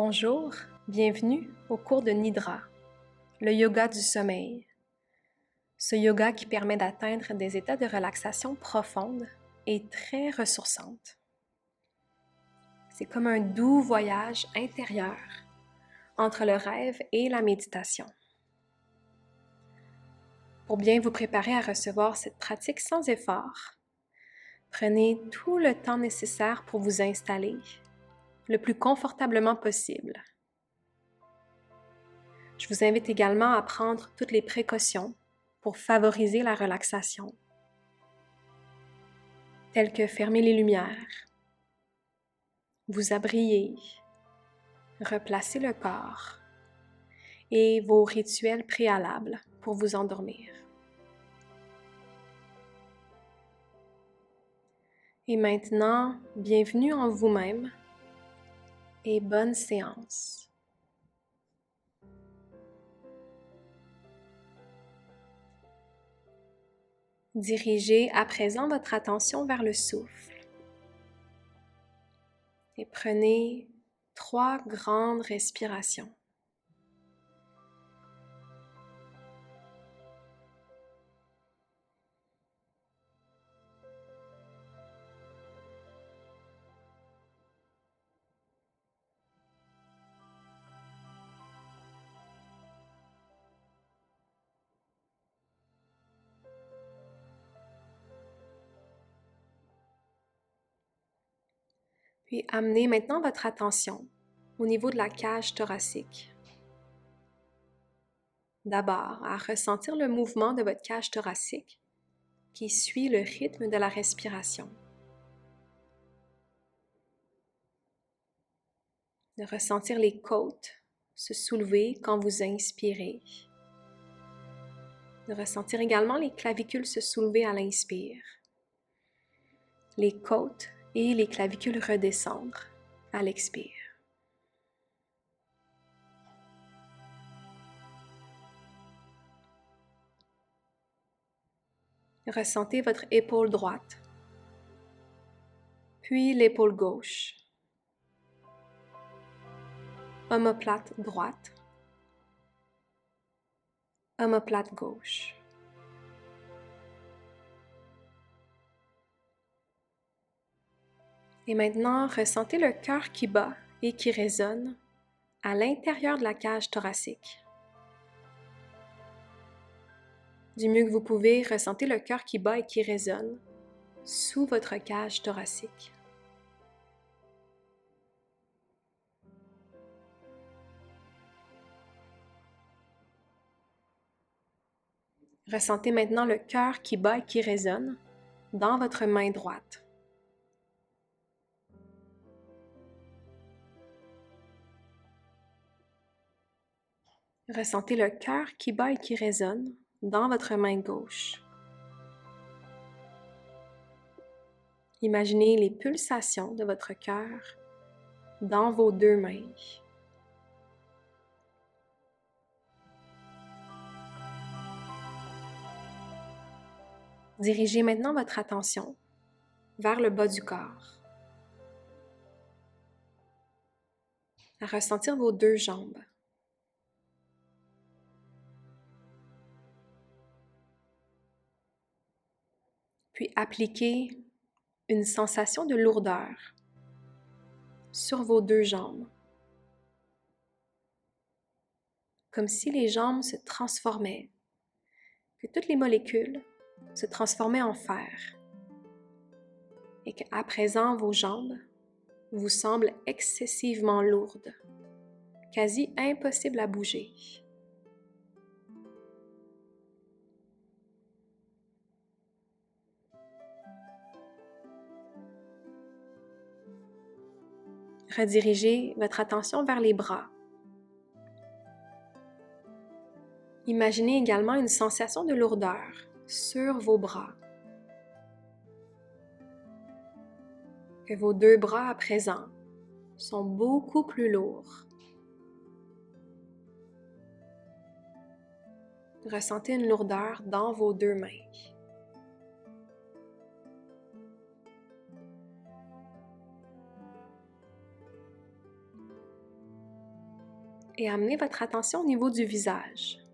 Bonjour, bienvenue au cours de Nidra, le yoga du sommeil. Ce yoga qui permet d'atteindre des états de relaxation profonde et très ressourçante. C'est comme un doux voyage intérieur entre le rêve et la méditation. Pour bien vous préparer à recevoir cette pratique sans effort, prenez tout le temps nécessaire pour vous installer le plus confortablement possible. Je vous invite également à prendre toutes les précautions pour favoriser la relaxation, telles que fermer les lumières, vous abriller, replacer le corps et vos rituels préalables pour vous endormir. Et maintenant, bienvenue en vous-même et bonne séance. Dirigez à présent votre attention vers le souffle et prenez 3 grandes respirations. Puis amenez maintenant votre attention au niveau de la cage thoracique. D'abord, à ressentir le mouvement de votre cage thoracique qui suit le rythme de la respiration. De ressentir les côtes se soulever quand vous inspirez. De ressentir également les clavicules se soulever à l'inspire. Les côtes et les clavicules redescendre à l'expire. Ressentez votre épaule droite, puis l'épaule gauche. Omoplate droite, omoplate gauche. Et maintenant, ressentez le cœur qui bat et qui résonne à l'intérieur de la cage thoracique. Du mieux que vous pouvez, ressentez le cœur qui bat et qui résonne sous votre cage thoracique. Ressentez maintenant le cœur qui bat et qui résonne dans votre main droite. Ressentez le cœur qui bat et qui résonne dans votre main gauche. Imaginez les pulsations de votre cœur dans vos deux mains. Dirigez maintenant votre attention vers le bas du corps, à ressentir vos deux jambes. Puis appliquez une sensation de lourdeur sur vos deux jambes, comme si les jambes se transformaient, que toutes les molécules se transformaient en fer, et qu'à présent vos jambes vous semblent excessivement lourdes, quasi impossibles à bouger. Redirigez votre attention vers les bras. Imaginez également une sensation de lourdeur sur vos bras. Que vos deux bras à présent sont beaucoup plus lourds. Ressentez une lourdeur dans vos deux mains. Et amenez votre attention au niveau du visage.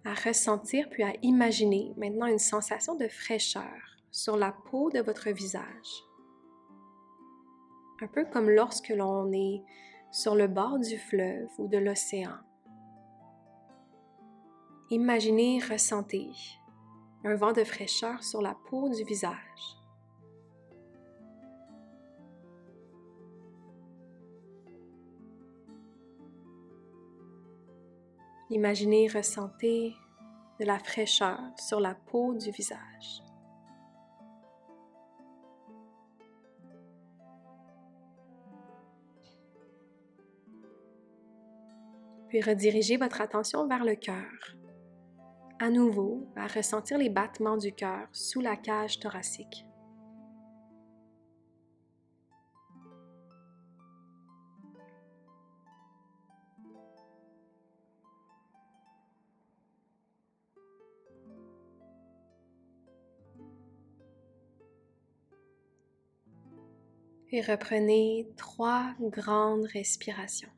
À ressentir puis à imaginer maintenant une sensation de fraîcheur sur la peau de votre visage. Un peu comme lorsque l'on est sur le bord du fleuve ou de l'océan. Imaginez, ressentez un vent de fraîcheur sur la peau du visage. Imaginez, ressentez de la fraîcheur sur la peau du visage. Puis redirigez votre attention vers le cœur. À nouveau, à ressentir les battements du cœur sous la cage thoracique. Et reprenez 3 grandes respirations.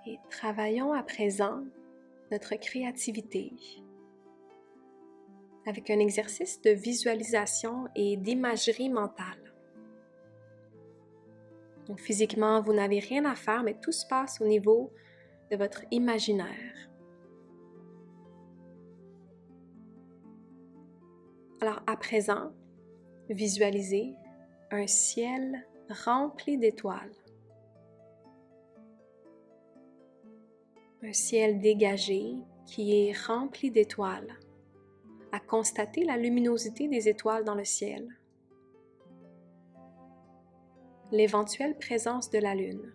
Et travaillons à présent notre créativité avec un exercice de visualisation et d'imagerie mentale. Donc physiquement, vous n'avez rien à faire, mais tout se passe au niveau de votre imaginaire. Alors à présent, visualisez un ciel rempli d'étoiles. Un ciel dégagé qui est rempli d'étoiles, à constater la luminosité des étoiles dans le ciel, l'éventuelle présence de la lune.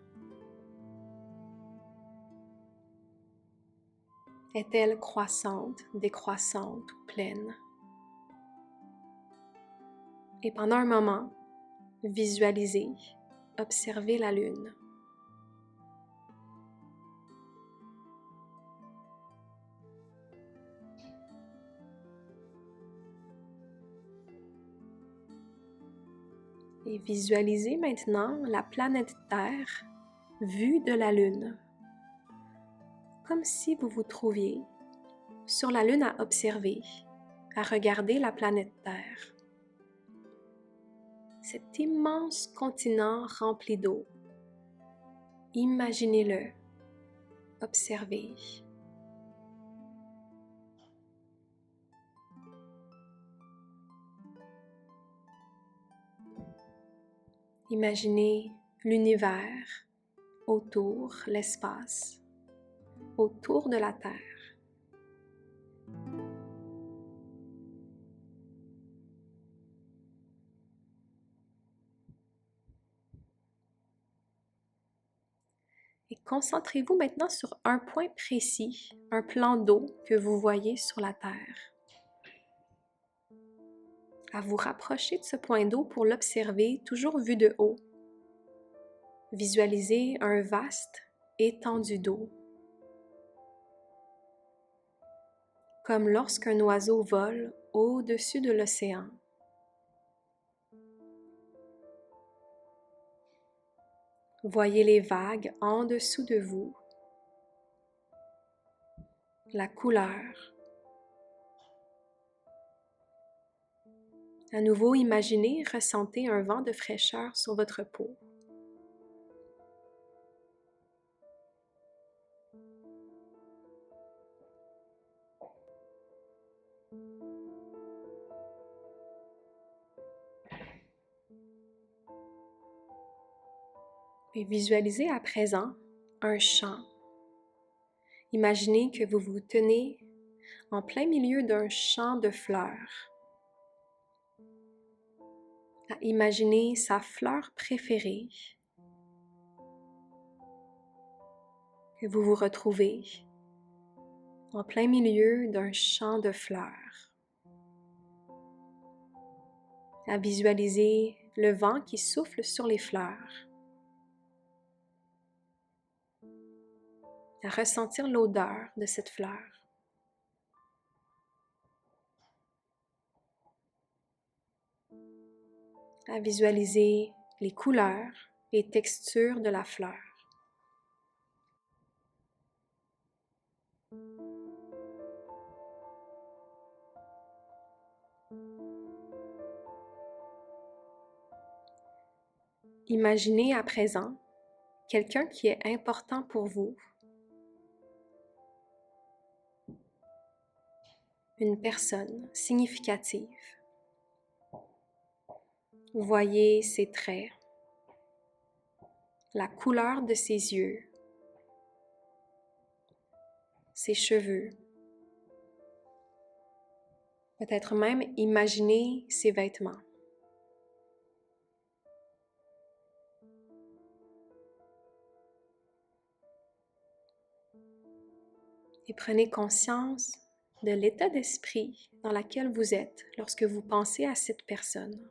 Est-elle croissante, décroissante ou pleine? Et pendant un moment, visualisez, observez la lune. Et visualisez maintenant la planète Terre vue de la Lune, comme si vous vous trouviez sur la Lune à observer, à regarder la planète Terre. Cet immense continent rempli d'eau. Imaginez-le, observez. Imaginez l'univers autour, l'espace, autour de la Terre. Et concentrez-vous maintenant sur un point précis, un plan d'eau que vous voyez sur la Terre. À vous rapprocher de ce point d'eau pour l'observer, toujours vu de haut. Visualisez un vaste étendue d'eau. Comme lorsqu'un oiseau vole au-dessus de l'océan. Voyez les vagues en dessous de vous, la couleur. À nouveau, imaginez, ressentez un vent de fraîcheur sur votre peau. Et visualisez à présent un champ. Imaginez que vous vous tenez en plein milieu d'un champ de fleurs. Imaginez sa fleur préférée. Que vous vous retrouvez en plein milieu d'un champ de fleurs, à visualiser le vent qui souffle sur les fleurs, à ressentir l'odeur de cette fleur, à visualiser les couleurs et textures de la fleur. Imaginez à présent quelqu'un qui est important pour vous, une personne significative. Voyez ses traits, la couleur de ses yeux, ses cheveux. Peut-être même imaginer ses vêtements. Et prenez conscience de l'état d'esprit dans lequel vous êtes lorsque vous pensez à cette personne.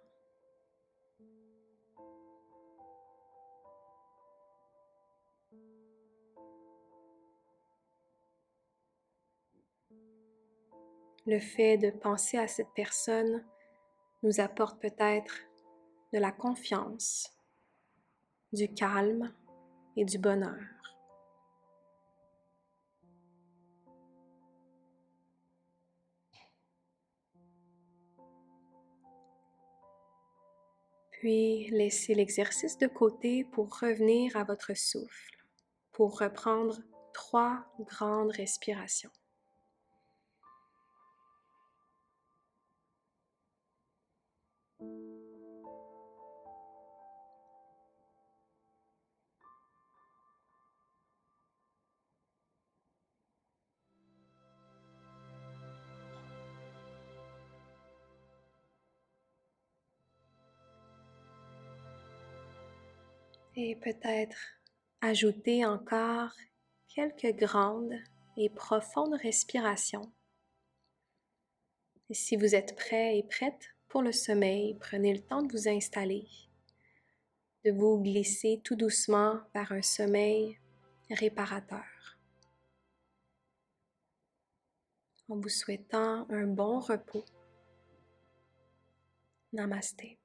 Le fait de penser à cette personne nous apporte peut-être de la confiance, du calme et du bonheur. Puis laissez l'exercice de côté pour revenir à votre souffle, pour reprendre 3 grandes respirations. Et peut-être ajouter encore quelques grandes et profondes respirations. Et si vous êtes prêt et prête pour le sommeil, prenez le temps de vous installer, de vous glisser tout doucement vers un sommeil réparateur, en vous souhaitant un bon repos. Namasté.